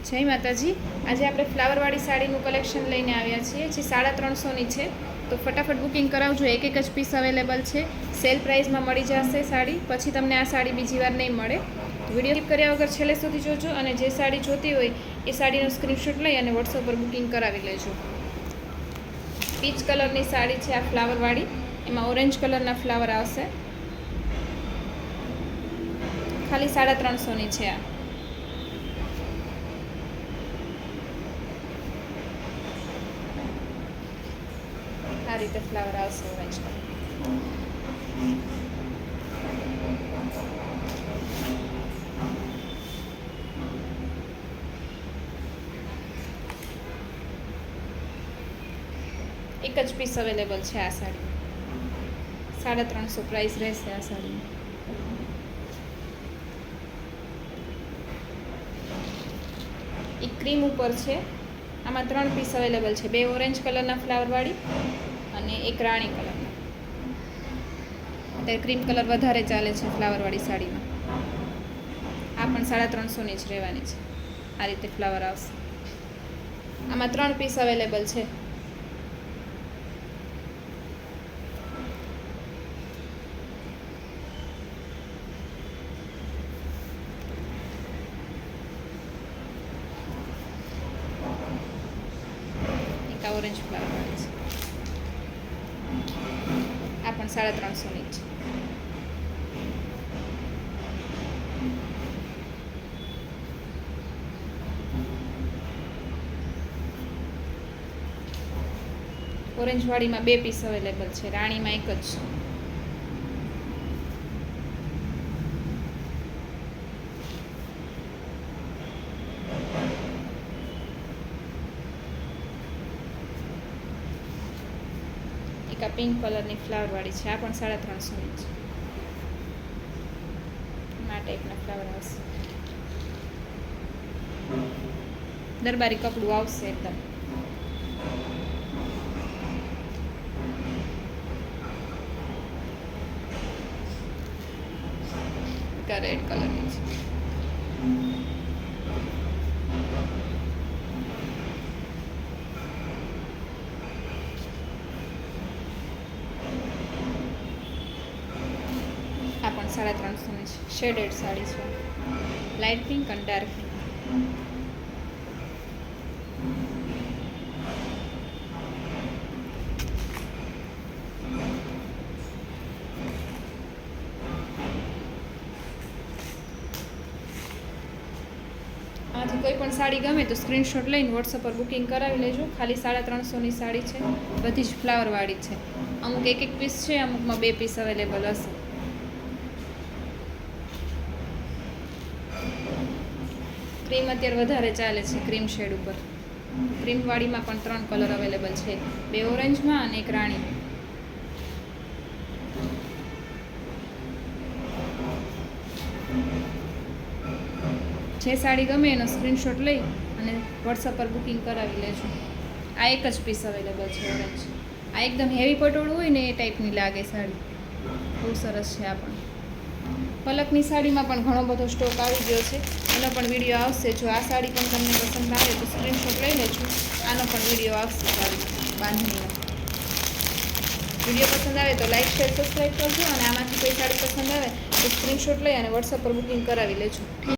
જય માતાજી। આજે આપણે ફ્લાવરવાળી સાડીનું કલેક્શન લઈને આવ્યા છીએ જે 350ની છે। તો ફટાફટ બુકિંગ કરાવજો, એક જ પીસ અવેલેબલ છે। સેલ પ્રાઇસમાં મળી જશે સાડી, પછી તમને આ સાડી બીજી વાર નહીં મળે। વિડીયો ક્લિક કર્યા વગર છેલ્લે સુધી જોજો અને જે સાડી જોતી હોય એ સાડીનો સ્ક્રીનશોટ લઈ અને વોટ્સઅપ પર બુકિંગ કરાવી લેજો। પીચ કલરની સાડી છે આ ફ્લાવરવાળી, એમાં ઓરેન્જ કલરના ફ્લાવર આવશે। ખાલી 350ની છે આ રીતે ફ્લાવર આવશે ઓરેન્જ કલર। એક જ પીસ અવેલેબલ છે આ સાડી, 350 પ્રાઇસ રહેશે આ સાડીની। એ ક્રીમ ઉપર છે, આમાં 3 પીસ અવેલેબલ છે, 2 ઓરેન્જ કલરના ફ્લાવરવાળી અને એક રાણી કલરના। અત્યારે ક્રીમ કલર વધારે ચાલે છે ફ્લાવરવાળી સાડીમાં। આ પણ 350ની જ રહેવાની છે। આ રીતે ફ્લાવર આવશે, આમાં 3 પીસ અવેલેબલ છે। ઓરેન્જ ફ્લાવર વાળી છે, આ પણ 350ની છે। ઓરેન્જ વાળીમાં 2 પીસ અવેલેબલ છે, રાણીમાં એક જ। એક આ પિંક કલરની ફ્લાવરવાળી છે, આ પણ 350ની છે। આ ટાઈપના ફ્લાવર આવશે, દરબારી કપડું આવશે એકદમ। રેડ કલરની છે, આ પણ 350ની છે। શેડેડ સાડી છે, લાઇટ પિંક અને ડાર્ક પિંક। આમાંથી કોઈ પણ સાડી ગમે તો સ્ક્રીનશોટ લઈને વોટ્સઅપ પર બુકિંગ કરાવી લેજો। ખાલી 350ની સાડી છે, બધી જ ફ્લાવરવાળી છે। અમુક એક પીસ છે, અમુકમાં 2 પીસ અવેલેબલ હશે। ક્રીમ અત્યારે વધારે ચાલે છે, ક્રીમ શેડ ઉપર। ક્રીમવાળીમાં પણ 3 કલર અવેલેબલ છે, 2 ઓરેન્જમાં અને એક રાણી। જે સાડી ગમે એનો સ્ક્રીનશોટ લઈ અને વોટ્સઅપ પર બુકિંગ કરાવી લેજો। આ એક જ પીસ અવેલેબલ છે ઓરેન્જ, આ એકદમ હેવી પટોળું હોય ને એ ટાઈપની લાગે સાડી, બહુ સરસ છે। આ પણ પલકની સાડીમાં પણ ઘણો બધો સ્ટોક આવી ગયો છે, એનો પણ વિડીયો આવશે। જો આ સાડી પણ તમને પસંદ આવે તો સ્ક્રીનશોટ લઈ લેજો, આનો પણ વિડીયો આવશે સાડી બાંધણીનો। વિડીયો પસંદ આવે તો લાઈક શેર સબસ્ક્રાઈબ કરજો, અને આમાંથી કોઈ સાડી પસંદ આવે તો સ્ક્રીનશોટ લઈ અને વોટ્સઅપ પર બુકિંગ કરાવી લેજો।